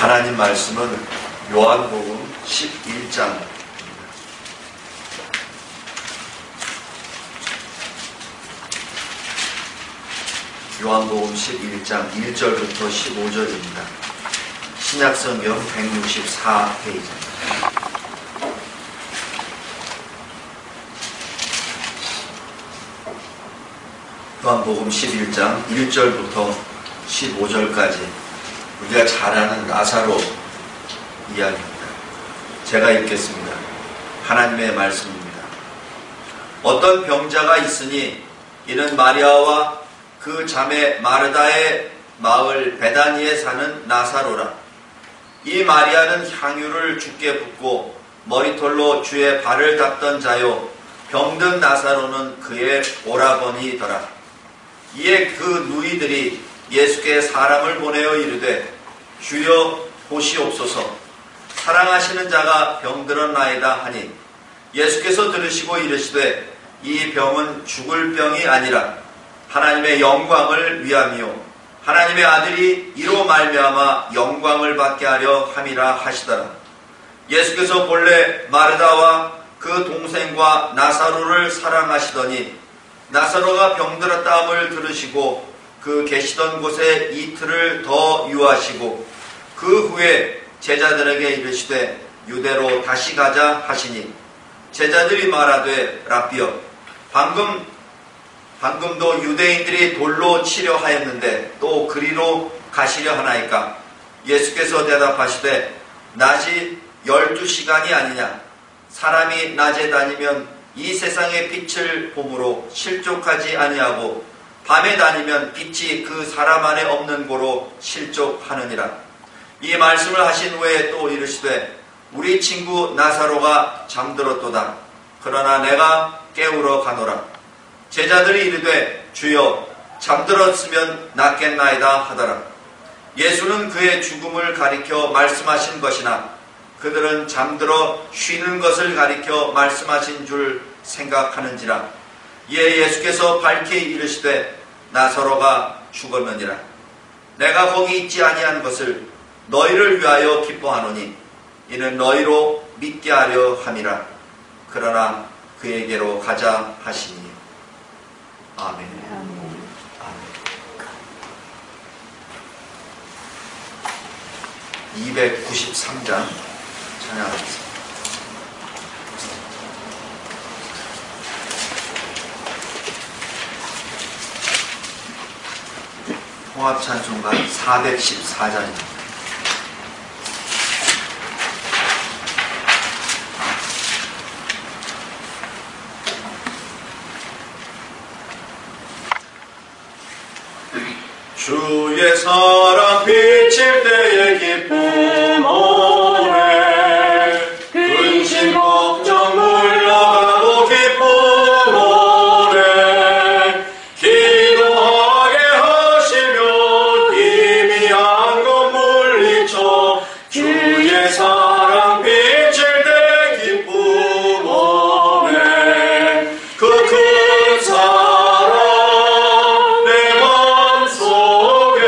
하나님 말씀은 요한복음 11장 요한복음 11장 1절부터 15절입니다. 신약성경 164페이지입니다. 요한복음 11장 1절부터 15절까지 우리가 잘 아는 나사로 이야기입니다. 제가 읽겠습니다. 하나님의 말씀입니다. 어떤 병자가 있으니 이는 마리아와 그 자매 마르다의 마을 베다니에 사는 나사로라. 이 마리아는 향유를 주께 붓고 머리털로 주의 발을 닦던 자요, 병든 나사로는 그의 오라버니더라. 이에 그 누이들이 예수께 사람을 보내어 이르되, 주여 보시옵소서, 사랑하시는 자가 병들었나이다 하니, 예수께서 들으시고 이르시되, 이 병은 죽을 병이 아니라 하나님의 영광을 위함이요 하나님의 아들이 이로 말미암아 영광을 받게 하려 함이라 하시더라. 예수께서 본래 마르다와 그 동생과 나사로를 사랑하시더니 나사로가 병들었다함을 들으시고 그 계시던 곳에 이틀을 더 유하시고 그 후에 제자들에게 이르시되 유대로 다시 가자 하시니, 제자들이 말하되 랍비여, 방금도 유대인들이 돌로 치려 하였는데 또 그리로 가시려 하나이까? 예수께서 대답하시되 낮이 12시간이 아니냐? 사람이 낮에 다니면 이 세상의 빛을 봄으로 실족하지 아니하고 밤에 다니면 빛이 그 사람 안에 없는 고로 실족하느니라. 이 말씀을 하신 후에 또 이르시되 우리 친구 나사로가 잠들었도다. 그러나 내가 깨우러 가노라. 제자들이 이르되 주여, 잠들었으면 낫겠나이다 하더라. 예수는 그의 죽음을 가리켜 말씀하신 것이나 그들은 잠들어 쉬는 것을 가리켜 말씀하신 줄 생각하는지라. 이에 예수께서 밝히 이르시되 나사로가 죽었느니라. 내가 거기 있지 아니한 것을 너희를 위하여 기뻐하노니 이는 너희로 믿게 하려 함이라. 그러나 그에게로 가자 하시니. 아멘. 아멘. 293장 찬양하겠습니다. 통합찬송가 414장입니다. 주의 사랑 비칠 때의 기쁨 오래, 근심 걱정 물러가도 기쁨 오래, 기도하게 하시면 희미한 것 물리쳐 주의 사랑 비칠 때 기쁨 오래, 그 큰 사랑 내 맘속에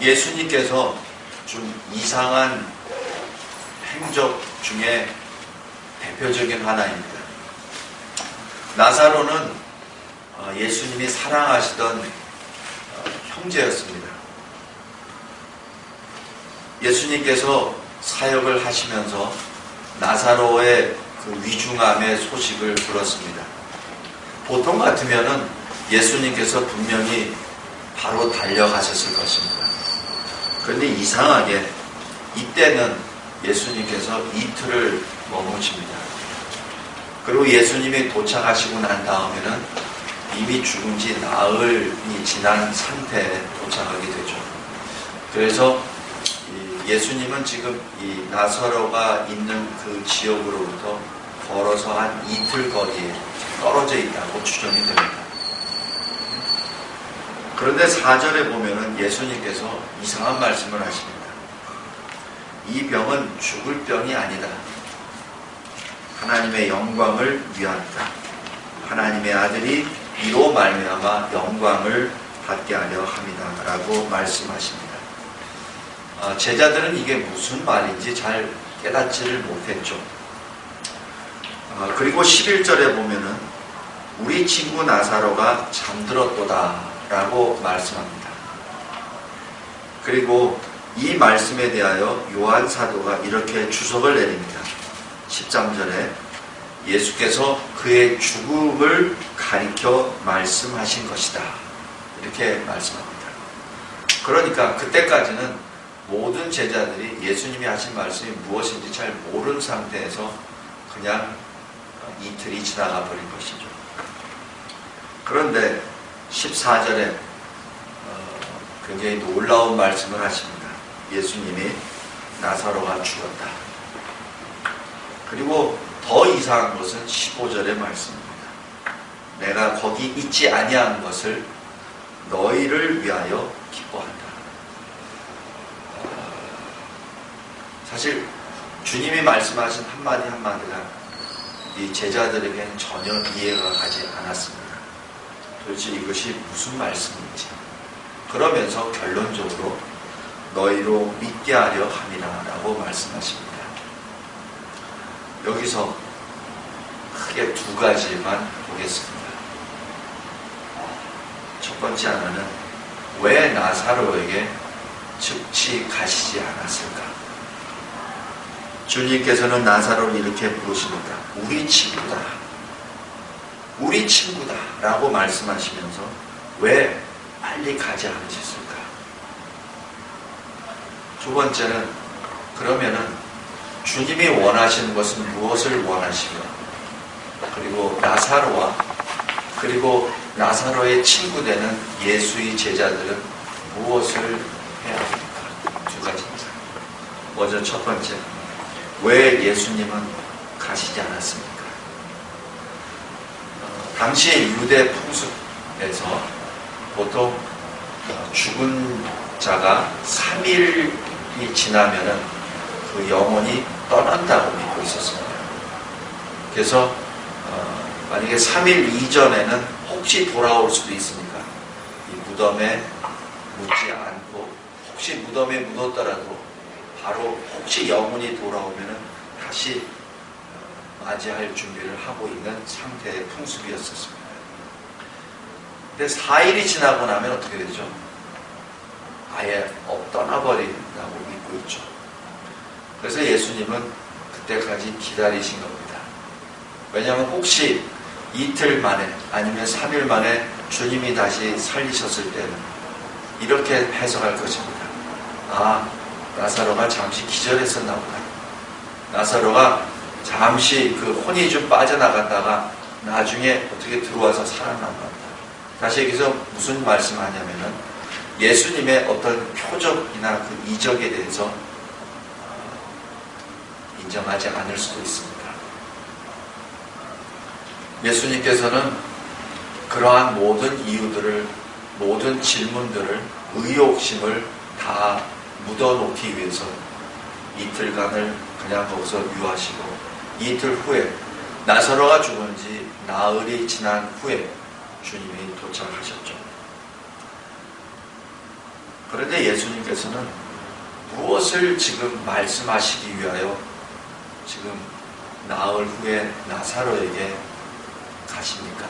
예수님께서 좀 이상한 행적 중에 대표적인 하나입니다. 나사로는 예수님이 사랑하시던 형제였습니다. 예수님께서 사역을 하시면서 나사로의 그 위중함의 소식을 들었습니다. 보통 같으면은 예수님께서 분명히 바로 달려가셨을 것입니다. 그런데 이상하게 이때는 예수님께서 이틀을 머무십니다. 그리고 예수님이 도착하시고 난 다음에는 이미 죽은 지 나흘이 지난 상태에 도착하게 되죠. 그래서 예수님은 지금 이 나사로가 있는 그 지역으로부터 걸어서 한 이틀 거리에 떨어져 있다고 추정이 됩니다. 그런데 4절에 보면은 예수님께서 이상한 말씀을 하십니다. 이 병은 죽을 병이 아니다. 하나님의 영광을 위함이다. 하나님의 아들이 이로 말미암아 영광을 받게 하려 함이다 라고 말씀하십니다. 제자들은 이게 무슨 말인지 잘 깨닫지를 못했죠. 그리고 11절에 보면은 우리 친구 나사로가 잠들었도다 라고 말씀합니다. 그리고 이 말씀에 대하여 요한 사도가 이렇게 주석을 내립니다. 13절에 예수께서 그의 죽음을 가리켜 말씀하신 것이다. 이렇게 말씀합니다. 그러니까 그때까지는 모든 제자들이 예수님이 하신 말씀이 무엇인지 잘 모르는 상태에서 그냥 이틀이 지나가 버린 것이죠. 그런데 14절에 굉장히 놀라운 말씀을 하십니다. 예수님이 나사로가 죽었다. 그리고 더 이상한 것은 15절의 말씀입니다. 내가 거기 있지 아니한 것을 너희를 위하여 기뻐한다. 사실 주님이 말씀하신 한마디 한마디가 이 제자들에게는 전혀 이해가 가지 않았습니다. 도대체 이것이 무슨 말씀인지. 그러면서 결론적으로 너희로 믿게 하려 함이라 라고 말씀하십니다. 여기서 크게 두 가지만 보겠습니다. 첫 번째 하나는 왜 나사로에게 즉시 가시지 않았을까? 주님께서는 나사로를 이렇게 부르십니다. 우리 친구다. 우리 친구다 라고 말씀하시면서 왜 빨리 가지 않으셨을까? 두 번째는 그러면은 주님이 원하시는 것은 무엇을 원하시며 그리고 나사로와 그리고 나사로의 친구 되는 예수의 제자들은 무엇을 해야 합니까? 두 가지입니다. 먼저 첫 번째, 왜 예수님은 가시지 않았습니까? 당시 유대 풍습에서 보통 죽은 자가 3일이 지나면은 그 영혼이 떠난다고 믿고 있었습니다. 그래서 만약에 3일 이전에는 혹시 돌아올 수도 있으니까 이 무덤에 묻지 않고 혹시 무덤에 묻었더라도 바로 혹시 영혼이 돌아오면은 다시 맞이할 준비를 하고 있는 상태의 풍습이었었습니다. 근데 4일이 지나고 나면 어떻게 되죠? 아예 떠나버린다고 믿고 있죠. 그래서 예수님은 그때까지 기다리신 겁니다. 왜냐하면 혹시 이틀 만에 아니면 3일 만에 주님이 다시 살리셨을 때는 이렇게 해석할 것입니다. 아, 나사로가 잠시 기절했었나 보다. 나사로가 잠시 그 혼이 좀 빠져나갔다가 나중에 어떻게 들어와서 살아난 겁니다. 다시 여기서 무슨 말씀하냐면은 예수님의 어떤 표적이나 그 이적에 대해서 인정하지 않을 수도 있습니다. 예수님께서는 그러한 모든 이유들을, 모든 질문들을, 의욕심을 다 묻어놓기 위해서 이틀간을 그냥 거기서 유하시고 이틀 후에 나사로가 죽은 지 나흘이 지난 후에 주님이 도착하셨죠. 그런데 그런데 예수님께서는 무엇을 지금 말씀하시기 위하여 지금 나흘 후에 나사로에게 가십니까?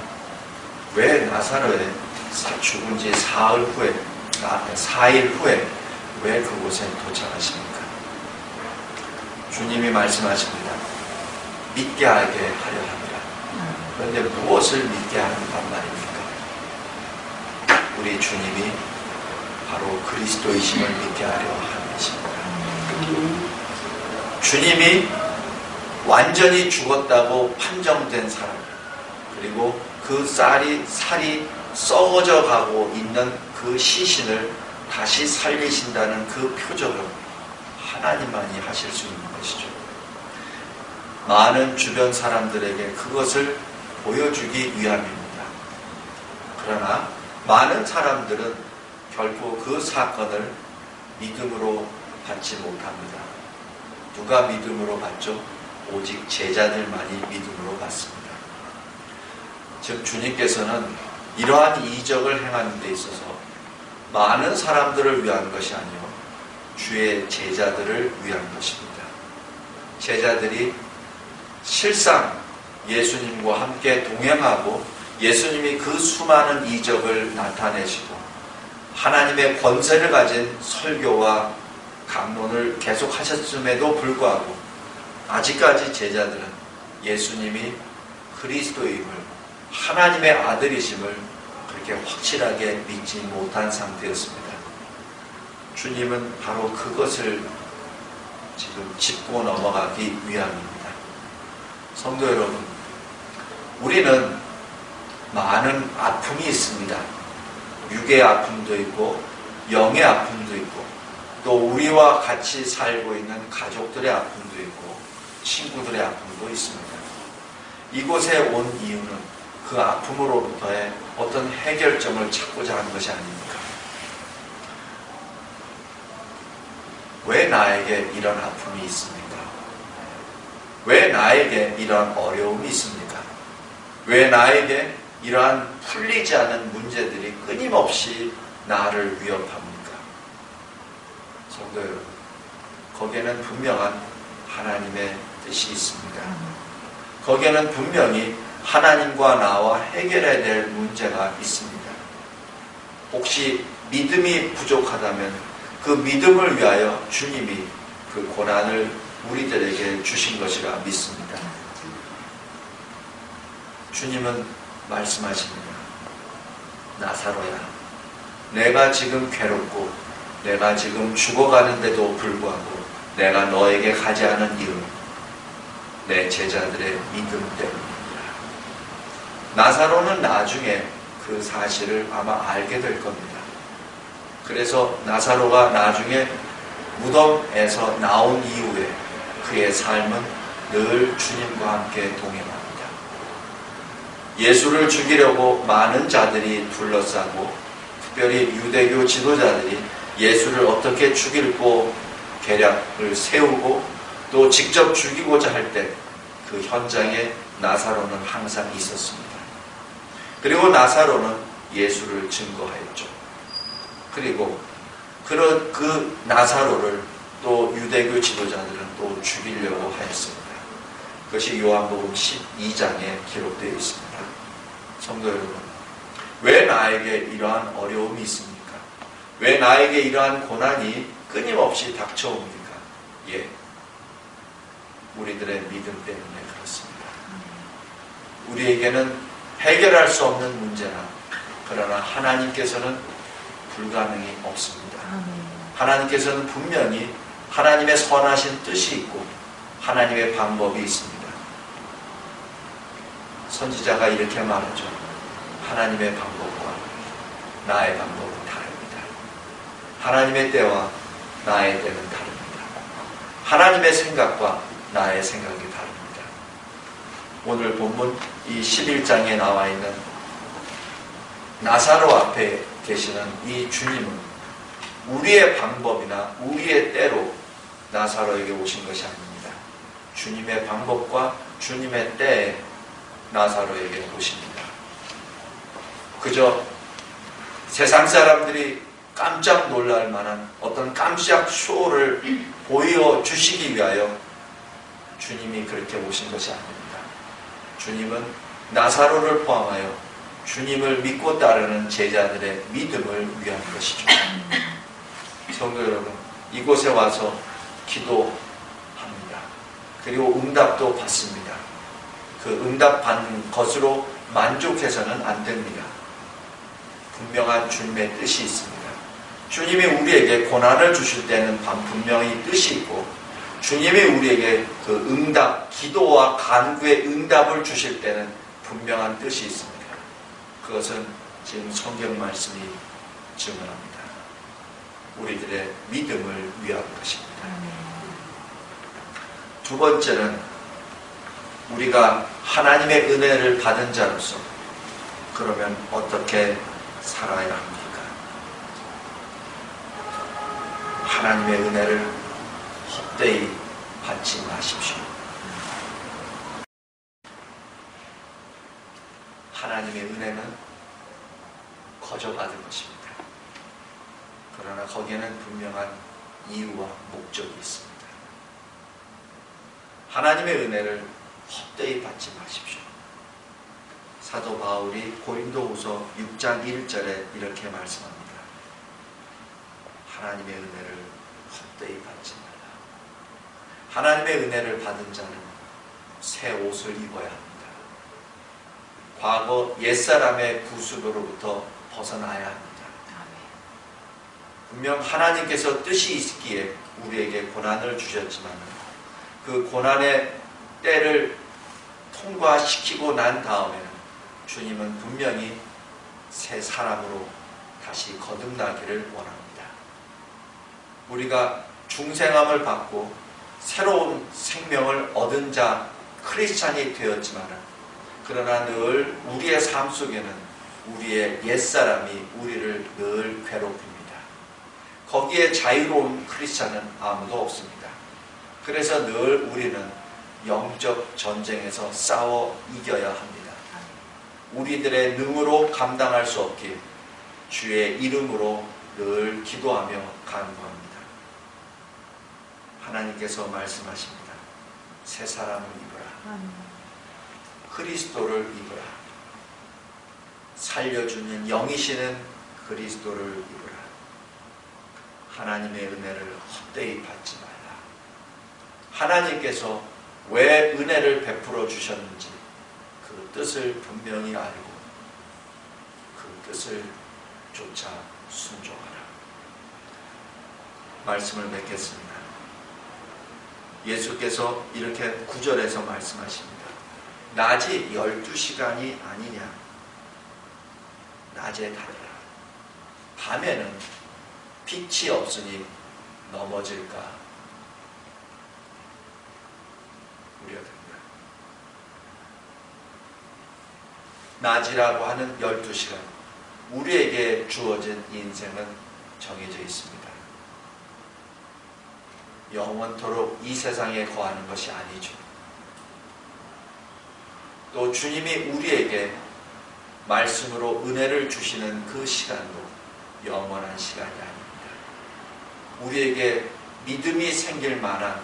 왜 나사로에 죽은 지 4일 후에 왜 그곳에 도착하십니까? 주님이 말씀하십니다. 믿게 하게 하려 합니다. 그런데 무엇을 믿게 하는단 말입니까? 우리 주님이 바로 그리스도이심을 믿게 하려 하는 것입니다. 주님이 완전히 죽었다고 판정된 사람, 그리고 그 살이 썩어져 가고 있는 그 시신을 다시 살리신다는 그 표적을 하나님만이 하실 수 있는 것이죠. 많은 주변 사람들에게 그것을 보여주기 위함입니다. 그러나 많은 사람들은 결코 그 사건을 믿음으로 받지 못합니다. 누가 믿음으로 받죠? 오직 제자들만이 믿음으로 받습니다. 즉 주님께서는 이러한 이적을 행하는 데 있어서 많은 사람들을 위한 것이 아니요 주의 제자들을 위한 것입니다. 제자들이 실상 예수님과 함께 동행하고 예수님이 그 수많은 이적을 나타내시고 하나님의 권세를 가진 설교와 강론을 계속하셨음에도 불구하고 아직까지 제자들은 예수님이 그리스도임을, 하나님의 아들이심을 그렇게 확실하게 믿지 못한 상태였습니다. 주님은 바로 그것을 지금 짚고 넘어가기 위함입니다. 성도 여러분, 우리는 많은 아픔이 있습니다. 육의 아픔도 있고 영의 아픔도 있고 또 우리와 같이 살고 있는 가족들의 아픔도 있고 친구들의 아픔도 있습니다. 이곳에 온 이유는 그 아픔으로부터의 어떤 해결점을 찾고자 하는 것이 아닙니까? 왜 나에게 이런 아픔이 있습니까? 왜 나에게 이러한 어려움이 있습니까? 왜 나에게 이러한 풀리지 않은 문제들이 끊임없이 나를 위협합니까? 성도 여러분, 거기에는 분명한 하나님의 뜻이 있습니다. 거기에는 분명히 하나님과 나와 해결해야 될 문제가 있습니다. 혹시 믿음이 부족하다면 그 믿음을 위하여 주님이 그 고난을 우리들에게 주신 것이라 믿습니다. 주님은 말씀하십니다. 나사로야, 내가 지금 괴롭고 내가 지금 죽어가는데도 불구하고 내가 너에게 가지 않은 이유는 내 제자들의 믿음 때문입니다. 나사로는 나중에 그 사실을 아마 알게 될 겁니다. 그래서 나사로가 나중에 무덤에서 나온 이후에 그의 삶은 늘 주님과 함께 동행합니다. 예수를 죽이려고 많은 자들이 둘러싸고 특별히 유대교 지도자들이 예수를 어떻게 죽일고 계략을 세우고 또 직접 죽이고자 할 때 그 현장에 나사로는 항상 있었습니다. 그리고 나사로는 예수를 증거하였죠. 그리고 그 나사로를 또 유대교 지도자들은 또 죽이려고 하였습니다. 그것이 요한복음 12장에 기록되어 있습니다. 성도 여러분, 왜 나에게 이러한 어려움이 있습니까? 왜 나에게 이러한 고난이 끊임없이 닥쳐옵니까? 예, 우리들의 믿음 때문에 그렇습니다. 우리에게는 해결할 수 없는 문제나 그러나 하나님께서는 불가능이 없습니다. 하나님께서는 분명히 하나님의 선하신 뜻이 있고 하나님의 방법이 있습니다. 선지자가 이렇게 말하죠. 하나님의 방법과 나의 방법은 다릅니다. 하나님의 때와 나의 때는 다릅니다. 하나님의 생각과 나의 생각이 다릅니다. 오늘 본문 이 11장에 나와 있는 나사로 앞에 계시는 이 주님은 우리의 방법이나 우리의 때로 나사로에게 오신 것이 아닙니다. 주님의 방법과 주님의 때에 나사로에게 오십니다. 그저 세상 사람들이 깜짝 놀랄 만한 어떤 깜짝 쇼를 보여주시기 위하여 주님이 그렇게 오신 것이 아닙니다. 주님은 나사로를 포함하여 주님을 믿고 따르는 제자들의 믿음을 위한 것이죠. 성도 여러분, 이곳에 와서 기도합니다. 그리고 응답도 받습니다. 그 응답 받는 것으로 만족해서는 안 됩니다. 분명한 주님의 뜻이 있습니다. 주님이 우리에게 고난을 주실 때는 분명히 뜻이 있고, 주님이 우리에게 그 응답, 기도와 간구의 응답을 주실 때는 분명한 뜻이 있습니다. 그것은 지금 성경 말씀이 증언합니다. 우리들의 믿음을 위한 것입니다. 두 번째는 우리가 하나님의 은혜를 받은 자로서 그러면 어떻게 살아야 합니까? 하나님의 은혜를 헛되이 받지 마십시오. 하나님의 은혜는 거저 받은 것입니다. 그러나 거기에는 분명한 이유와 목적이 있습니다. 하나님의 은혜를 헛되이 받지 마십시오. 사도 바울이 고린도후서 6장 1절에 이렇게 말씀합니다. 하나님의 은혜를 헛되이 받지 말라. 하나님의 은혜를 받은 자는 새 옷을 입어야 합니다. 과거 옛사람의 구습으로부터 벗어나야 합니다. 분명 하나님께서 뜻이 있기에 우리에게 고난을 주셨지만 그 고난의 때를 통과시키고 난 다음에는 주님은 분명히 새 사람으로 다시 거듭나기를 원합니다. 우리가 중생함을 받고 새로운 생명을 얻은 자 크리스찬이 되었지만 그러나 늘 우리의 삶 속에는 우리의 옛사람이 우리를 늘 괴롭힙니다. 거기에 자유로운 크리스찬은 아무도 없습니다. 그래서 늘 우리는 영적 전쟁에서 싸워 이겨야 합니다. 우리들의 능으로 감당할 수 없기에 주의 이름으로 늘 기도하며 간구합니다. 하나님께서 말씀하십니다. 새 사람을 입으라. 그리스도를 입으라. 살려주는 영이시는 그리스도를 입으라. 하나님의 은혜를 헛되이 받지 말라. 하나님께서 왜 은혜를 베풀어 주셨는지 그 뜻을 분명히 알고 그 뜻을 쫓아 순종하라. 말씀을 맺겠습니다. 예수께서 이렇게 9절에서 말씀하십니다. 낮이 12시간이 아니냐. 낮에 다르라. 밤에는 빛이 없으니 넘어질까 우려됩니다. 낮이라고 하는 12시간, 우리에게 주어진 인생은 정해져 있습니다. 영원토록 이 세상에 거하는 것이 아니죠. 또 주님이 우리에게 말씀으로 은혜를 주시는 그 시간도 영원한 시간이 아닙니다. 우리에게 믿음이 생길 만한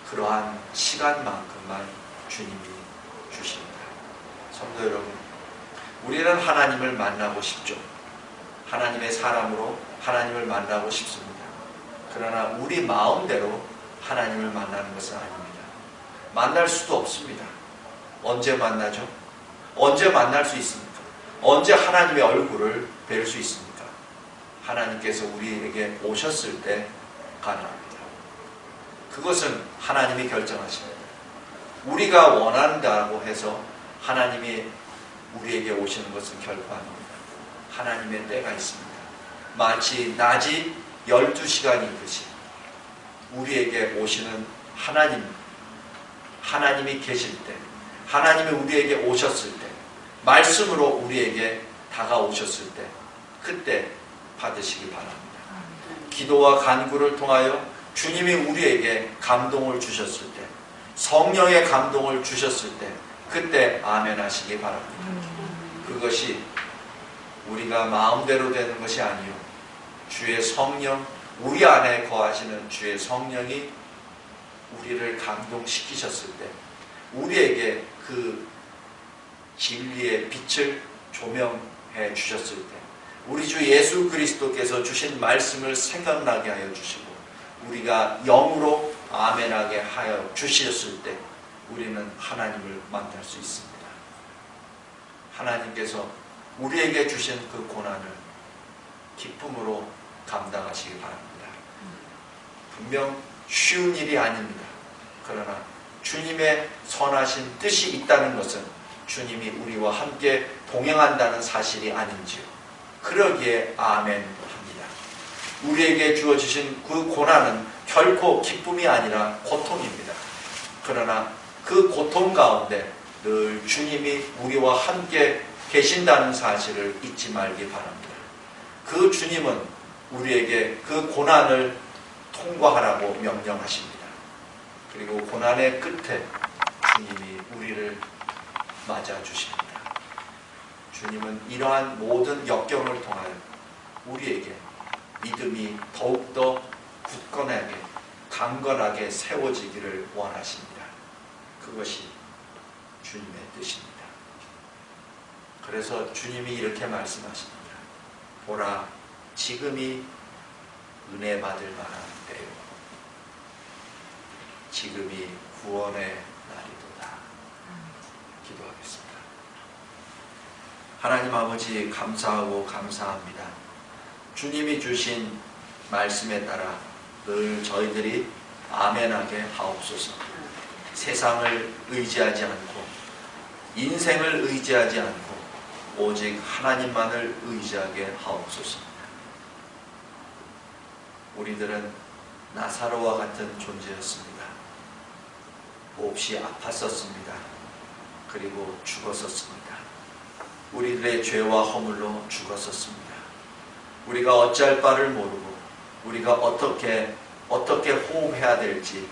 그러한 시간만큼만 주님이 주십니다. 성도 여러분, 우리는 하나님을 만나고 싶죠. 하나님의 사람으로 하나님을 만나고 싶습니다. 그러나 우리 마음대로 하나님을 만나는 것은 아닙니다. 만날 수도 없습니다. 언제 만나죠? 언제 만날 수 있습니까? 언제 하나님의 얼굴을 뵐 수 있습니까? 하나님께서 우리에게 오셨을 때 가능합니다. 그것은 하나님이 결정하십니다. 우리가 원한다고 해서 하나님이 우리에게 오시는 것은 결코 아닙니다. 하나님의 때가 있습니다. 마치 낮이 12시간이듯이 우리에게 오시는 하나님이 계실 때, 하나님이 우리에게 오셨을 때, 말씀으로 우리에게 다가오셨을 때, 그때 받으시기 바랍니다. 기도와 간구를 통하여 주님이 우리에게 감동을 주셨을 때, 성령의 감동을 주셨을 때, 그때 아멘 하시기 바랍니다. 그것이 우리가 마음대로 되는 것이 아니요 주의 성령, 우리 안에 거하시는 주의 성령이 우리를 감동시키셨을 때, 우리에게 그 진리의 빛을 조명해 주셨을 때, 우리 주 예수 그리스도께서 주신 말씀을 생각나게 하여 주시고 우리가 영으로 아멘하게 하여 주셨을 때 우리는 하나님을 만날 수 있습니다. 하나님께서 우리에게 주신 그 고난을 기쁨으로 감당하시기 바랍니다. 분명 쉬운 일이 아닙니다. 그러나 주님의 선하신 뜻이 있다는 것은 주님이 우리와 함께 동행한다는 사실이 아닌지요. 그러기에 아멘 합니다. 우리에게 주어지신 그 고난은 결코 기쁨이 아니라 고통입니다. 그러나 그 고통 가운데 늘 주님이 우리와 함께 계신다는 사실을 잊지 말기 바랍니다. 그 주님은 우리에게 그 고난을 통과하라고 명령하십니다. 그리고 고난의 끝에 주님이 우리를 맞아주십니다. 주님은 이러한 모든 역경을 통하여 우리에게 믿음이 더욱더 굳건하게 강건하게 세워지기를 원하십니다. 그것이 주님의 뜻입니다. 그래서 주님이 이렇게 말씀하십니다. 보라, 지금이 은혜 받을 만한 때요, 지금이 구원의 날이도다. 기도하겠습니다. 하나님 아버지, 감사하고 감사합니다. 주님이 주신 말씀에 따라 늘 저희들이 아멘하게 하옵소서. 세상을 의지하지 않고 인생을 의지하지 않고 오직 하나님만을 의지하게 하옵소서. 우리들은 나사로와 같은 존재였습니다. 몹시 아팠었습니다. 그리고 죽었었습니다. 우리들의 죄와 허물로 죽었었습니다. 우리가 어찌할 바를 모르고 우리가 어떻게 호흡해야 될지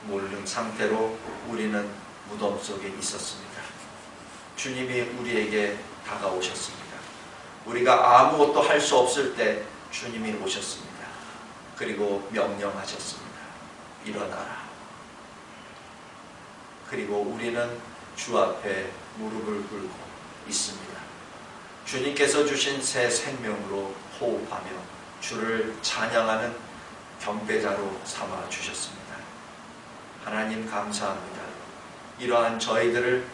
모르는 상태로 우리는 무덤 속에 있었습니다. 주님이 우리에게 다가오셨습니다. 우리가 아무것도 할 수 없을 때 주님이 오셨습니다. 그리고 명령하셨습니다. 일어나라. 그리고 우리는 주 앞에 무릎을 꿇고 있습니다. 주님께서 주신 새 생명으로 호흡하며 주를 찬양하는 경배자로 삼아 주셨습니다. 하나님 감사합니다. 이러한 저희들을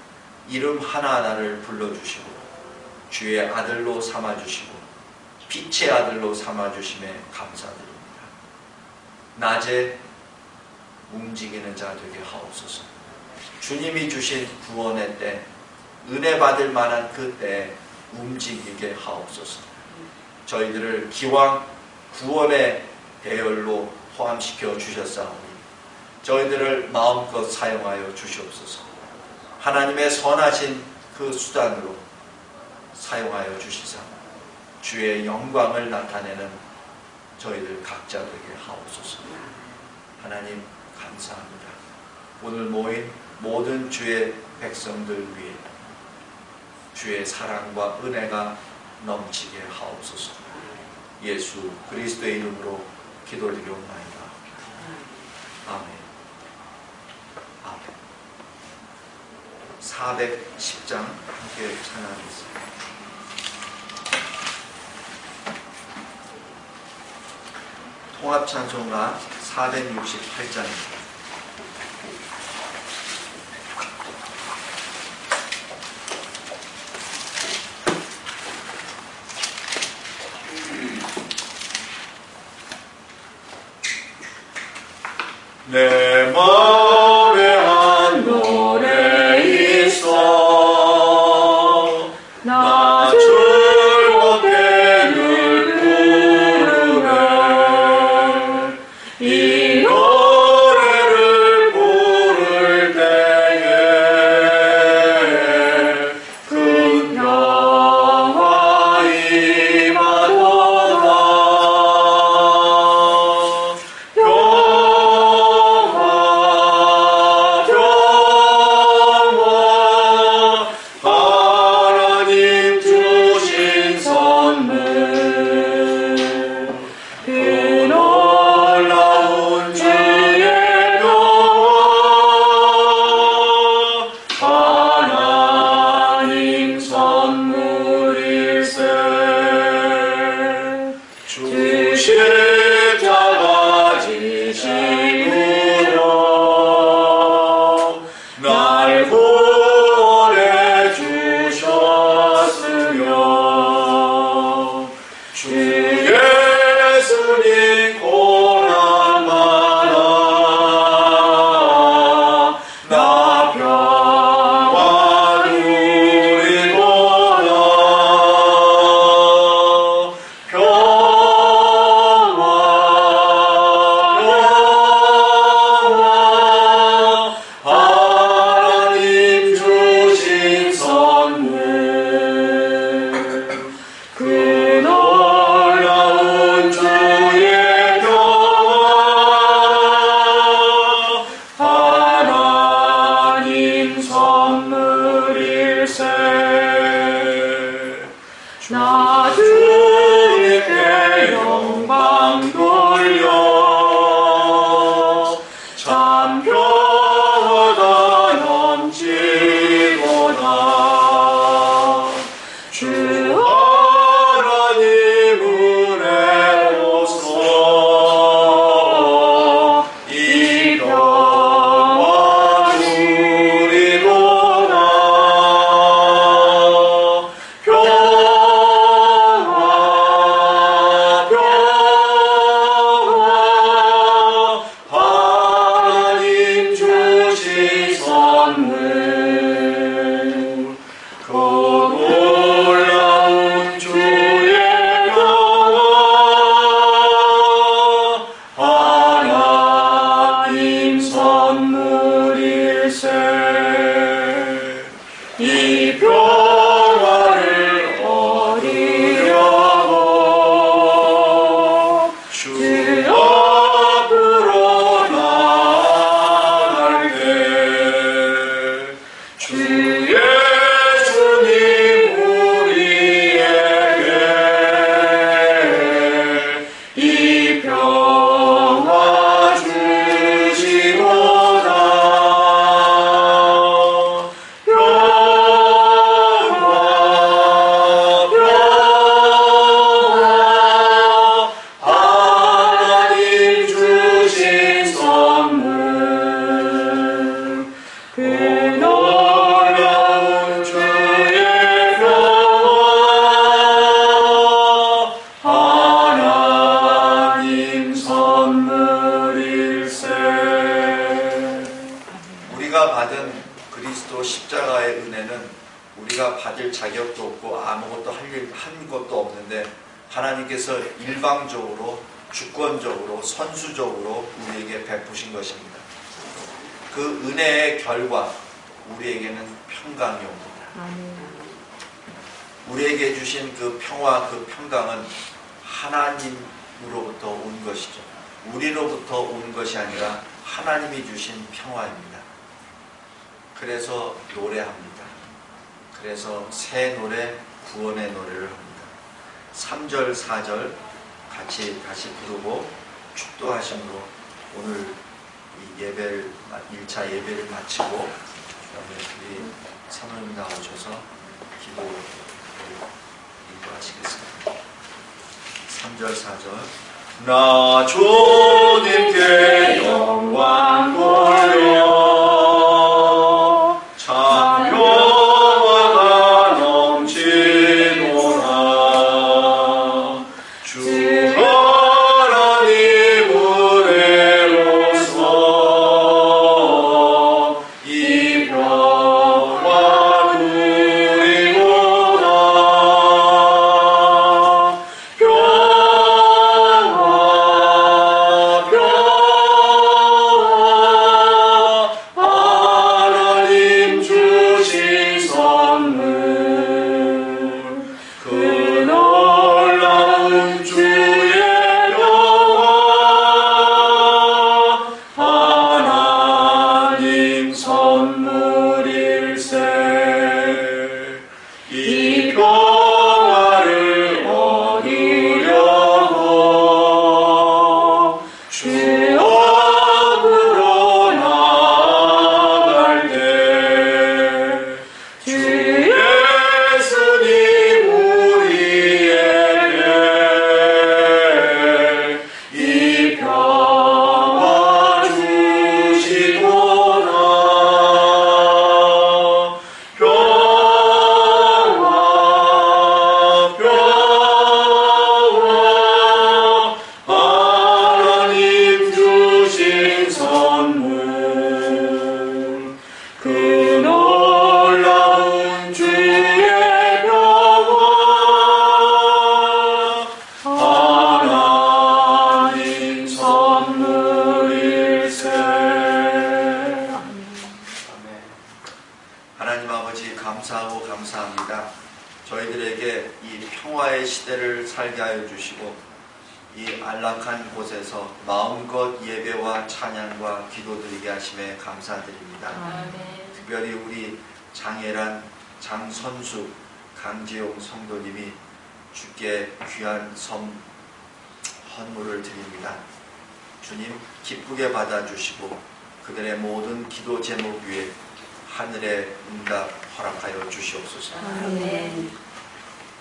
이름 하나하나를 불러주시고 주의 아들로 삼아주시고 빛의 아들로 삼아주심에 감사드립니다. 낮에 움직이는 자 되게 하옵소서. 주님이 주신 구원의 때, 은혜 받을 만한 그 때에 움직이게 하옵소서. 저희들을 기왕 구원의 대열로 포함시켜 주셨사오니 저희들을 마음껏 사용하여 주시옵소서. 하나님의 선하신 그 수단으로 사용하여 주시사 주의 영광을 나타내는 저희들 각자 되게 하옵소서. 하나님 감사합니다. 오늘 모인 모든 주의 백성들 위해 주의 사랑과 은혜가 넘치게 하옵소서. 예수 그리스도의 이름으로 기도드리옵나이다. 아멘. 아멘. 410장 함께 찬양하겠습니다. 통합찬송가 468장입니다. 내 마음에 한 노래 있어 나 즐겁게 늘 부르네. 이 노래를 부를 때에 큰 평화 임하도다. 평화 주 십자가 지심으로 날 구원해 주셨으며 주 예수님 고난받아 나 평화 누리도다 하나님 주신 선물 그 놀라운 주의 평화 하나님 선물일세 나 주님께 영광 돌려 참 평화가 넘치도다 주 하나님 은혜로서 이 평화 누리도다 평화 하나님 주신 선물 그 놀라운 주의 평화 하나님 선물일세 이 평화를 얻으려고 주 앞으로 나아갈 때 주 예수님 우리에게 이 평화 주시도다 평화 하나님 주신 선물 그 놀라운 주의 평화 하나님 선물일세 우리가 받은 그리스도 십자가의 은혜는 우리가 받을 자격도 없고 아무것도 한 것도 없는데 하나님께서 일방적으로 주권적으로 선수적으로 우리에게 베푸신 것입니다. 그 은혜의 결과 우리에게는 평강이 옵니다. 우리에게 주신 그 평화 그 평강은 하나님으로부터 온 것이죠. 우리로부터 온 것이 아니라 하나님이 주신 평화입니다. 그래서 노래합니다. 그래서 새 노래, 구원의 노래를 합니다. 3절, 4절 같이 다시 부르고 축도하심으로 오늘 이 예배를 1차 예배를 마치고 우리 사모님 나오셔서 기도를 인도하시겠습니다. 3절, 4절 나 주님께 영광 돌려 참 평화가 넘치도다 주 하나님 은혜로서 이 평화 누리도다 하나님 주신 선물 그 놀라운 주의 평화 하나님 선물일세 이 평화를 얻으려고 주 앞으로 나아갈 때 주 예수님 우리에게 하게 하여 주시고 이 안락한 곳에서 마음껏 예배와 찬양과 기도드리게 하심에 감사드립니다. 아멘. 특별히 우리 장애란 장선수 강지용 성도님이 주께 귀한 헌물을 드립니다. 주님 기쁘게 받아주시고 그들의 모든 기도 제목 위에 하늘의 응답 허락하여 주시옵소서. 아멘.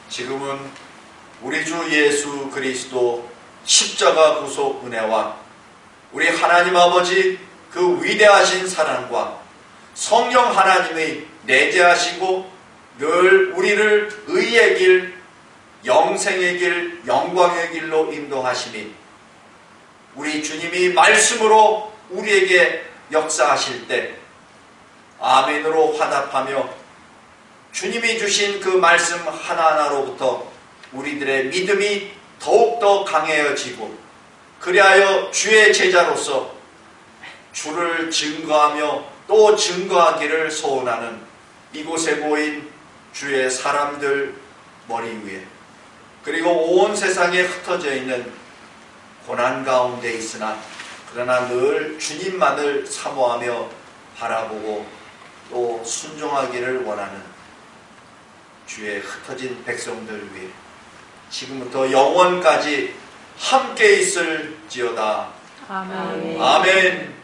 지금은 우리 주 예수 그리스도 십자가 구속 은혜와 우리 하나님 아버지 그 위대하신 사랑과 성령 하나님의 내재하시고 늘 우리를 의의 길, 영생의 길, 영광의 길로 인도하시니 우리 주님이 말씀으로 우리에게 역사하실 때 아멘으로 화답하며 주님이 주신 그 말씀 하나하나로부터 우리들의 믿음이 더욱더 강해져지고 그리하여 주의 제자로서 주를 증거하며 또 증거하기를 소원하는 이곳에 모인 주의 사람들 머리 위에 그리고 온 세상에 흩어져 있는 고난 가운데 있으나 그러나 늘 주님만을 사모하며 바라보고 또 순종하기를 원하는 주의 흩어진 백성들 위해 지금부터 영원까지 함께 있을지어다. 아멘. 아멘.